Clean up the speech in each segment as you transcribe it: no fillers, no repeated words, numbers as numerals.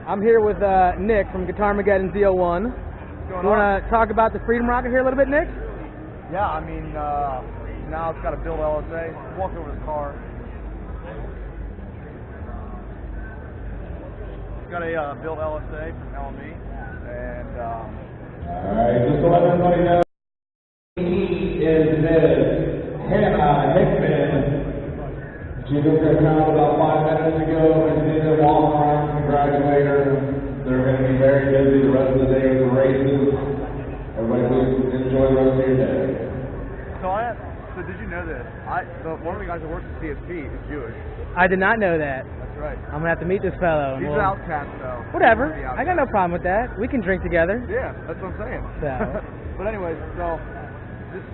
I'm here with Nick from GuitarmageddonZL1. You want to talk about the Freedom Rocket here a little bit, Nick? Yeah, I mean, now it's got a built LSA. Walk over the car. It's got a built LSA from LME, and alright, just to let everybody know, he is Hannah Hickman. She took her account about 5 minutes ago and did her walk around, congratulate her. They're going to be very busy the rest of the day with the races. Everybody please enjoy the rest of your day. So did you know this? One of the guys that works at CSP is Jewish. I did not know that. That's right. I'm going to have to meet this fellow. He's an outcast, though. Whatever. I got no problem with that. We can drink together. Yeah, that's what I'm saying. So. But anyways, so this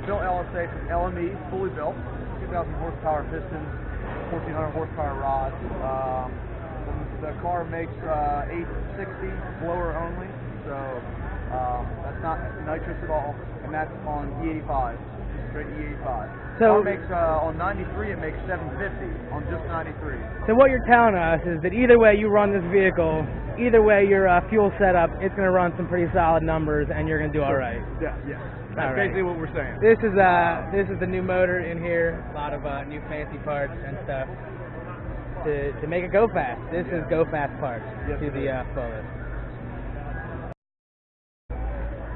built LSA from LME, fully built. 2,000 horsepower pistons, 1,400 horsepower rods. The car makes 860 blower only, so that's not nitrous at all, and that's on E85, straight E85. So it makes on 93 it makes 750 on just 93. So what you're telling us is that either way you run this vehicle, either way your fuel setup, it's going to run some pretty solid numbers, and you're going to do all right. Yeah. That's basically what we're saying. This is the new motor in here. A lot of new fancy parts and stuff to make it go fast. This is go fast parts to the fullest.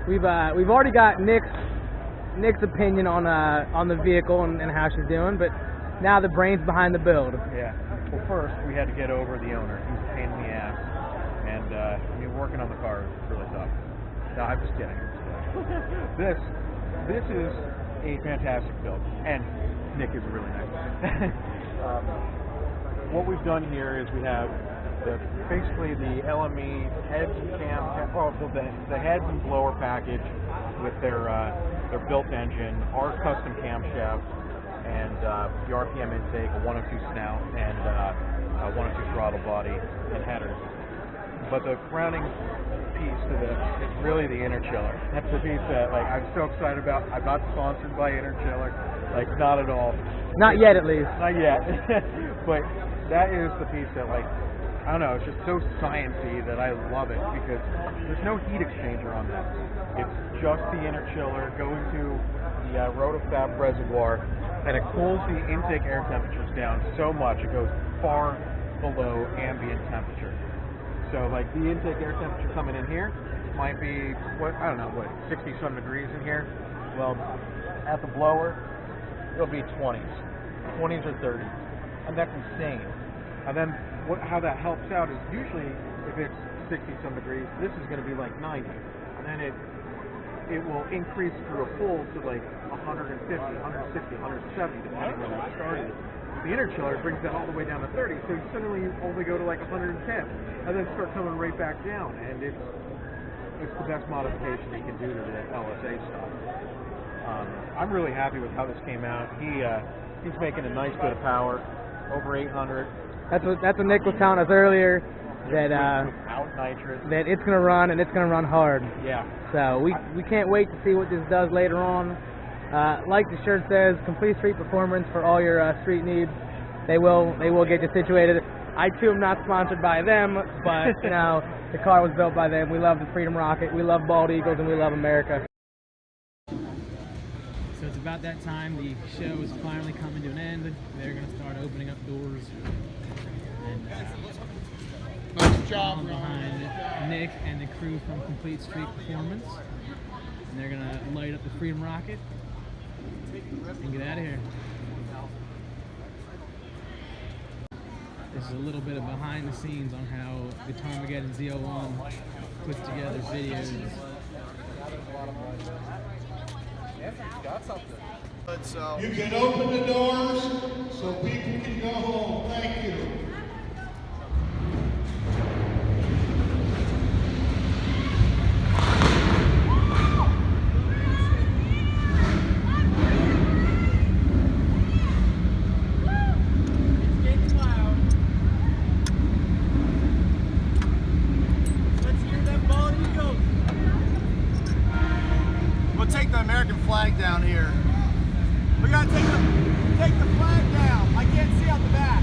We've already got Nick's opinion on the vehicle and how she's doing, but now the brains behind the build. Yeah. Well, first we had to get over the owner. He was a pain in the ass, and working on the car was really tough. No, I'm just kidding. This is a fantastic build, and Nick is really nice. What we've done here is we have basically the LME heads and the heads and blower package with their built engine, our custom camshaft, and the RPM intake, a 102 snout, and a 102 throttle body and headers. But the crowning piece to this is really the inner chiller. That's the piece that I'm so excited about. I'm not sponsored by Inner Chiller, not at all. Not yet, at least. Not yet. But that is the piece that I don't know, it's just so sciencey that I love it because there's no heat exchanger on this. It's just the inner chiller going to the rotofab reservoir, and it cools the intake air temperatures down so much it goes far below ambient temperature. So the intake air temperature coming in here might be 60-some degrees in here. Well, at the blower, it'll be 20s or 30s, and that's insane. And then how that helps out is usually if it's 60-some degrees, this is going to be 90, and then it will increase through a full to 150, 160, 170 depending on when it started. The inner chiller brings that all the way down to 30, so suddenly you only go to 110, and then start coming right back down, and it's the best modification you can do to the LSA stuff. I'm really happy with how this came out. He's making a nice bit of power, over 800. That's what Nick was telling us earlier, that without nitrous. That it's gonna run and it's gonna run hard. Yeah. So we can't wait to see what this does later on. Like the shirt says, complete street performance for all your street needs. They will get you situated. I too am not sponsored by them, but the car was built by them. We love the Freedom Rocket, we love bald eagles, and we love America. So it's about that time. The show is finally coming to an end. They're going to start opening up doors. And nice job, behind Nick and the crew from Complete Street Performance. And they're going to light up the Freedom Rocket and get out of here. This is a little bit of behind the scenes on how GuitarmageddonZL1 puts together videos. You can open the doors so people can go home. Thank you. Take the American flag down here. We gotta take the flag down. I can't see out the back.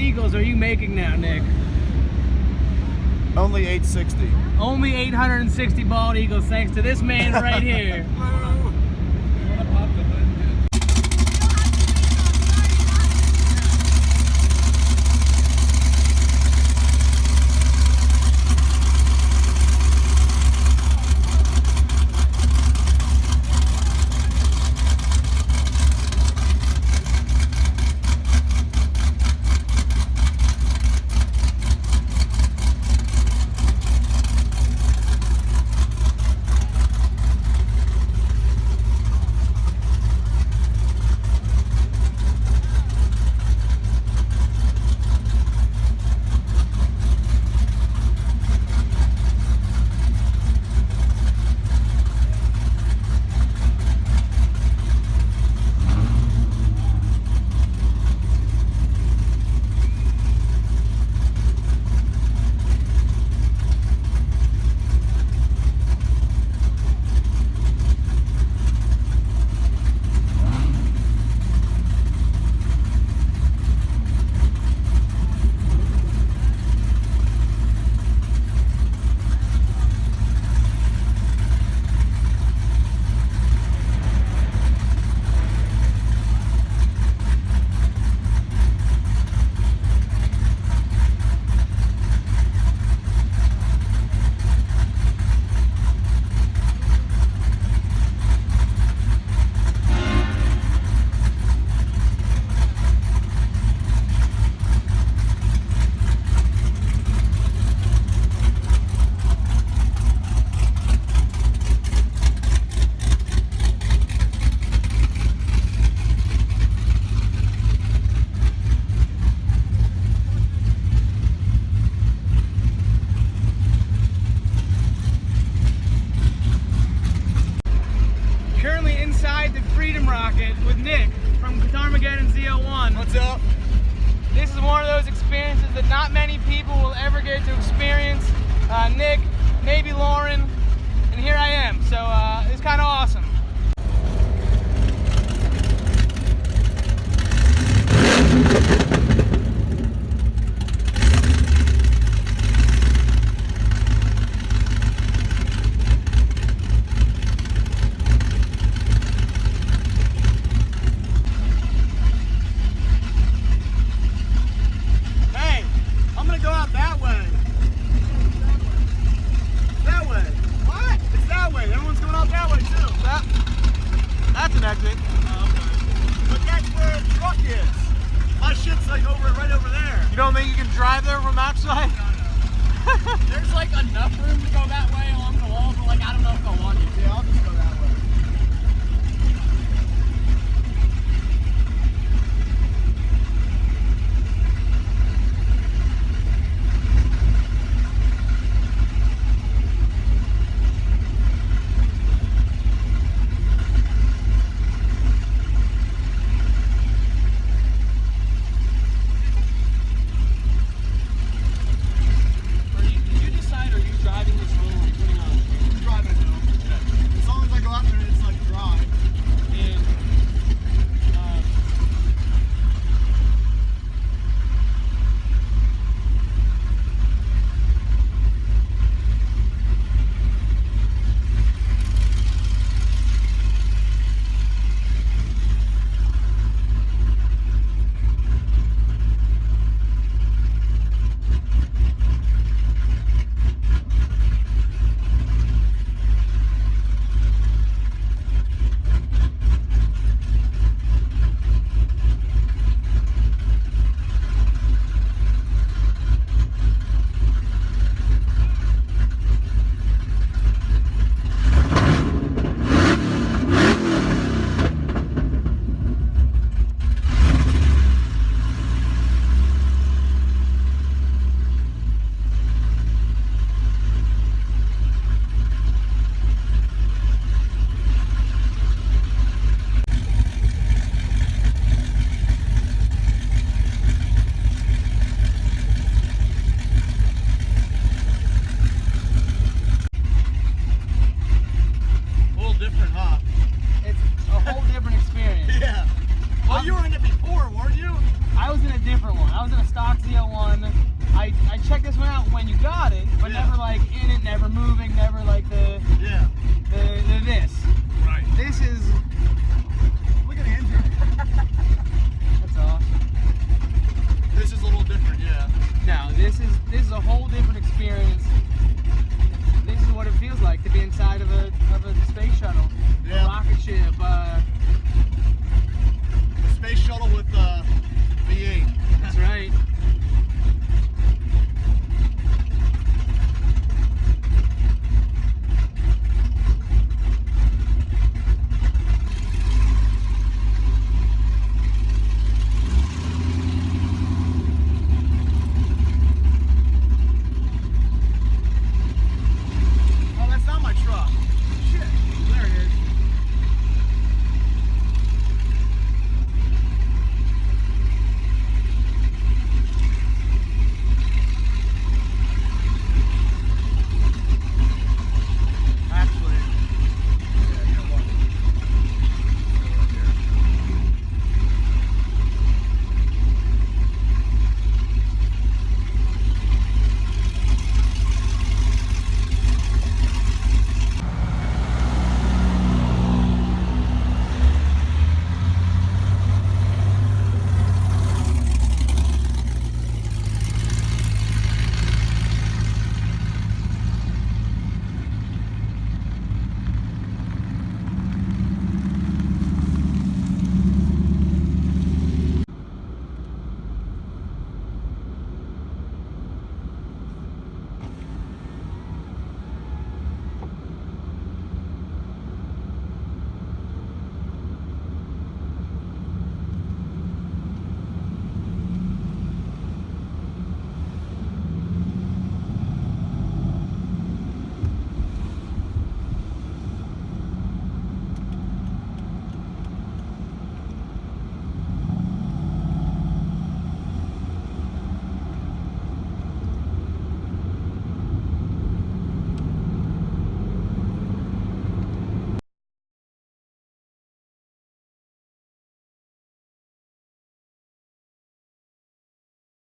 Eagles are you making now, Nick? Only 860. Only 860 bald eagles, thanks to this man right here. With Nick from GuitarmageddonZL1. What's up? This is one of those experiences that not many people will ever get to experience. Nick, maybe Lauren, and here I am. So it's kind of awesome. That's an exit. Oh, okay. But that's where the truck is. My shit's like right over there. You don't think you can drive there from outside? No. There's like enough room to go that way along the wall, but like I don't know if I want to. Yeah, I'll just go that way. when you got it, but never like in it, never moving, never like the this. Right. This is, look at the engine. That's awesome. This is a little different, yeah. No, this is a whole different experience.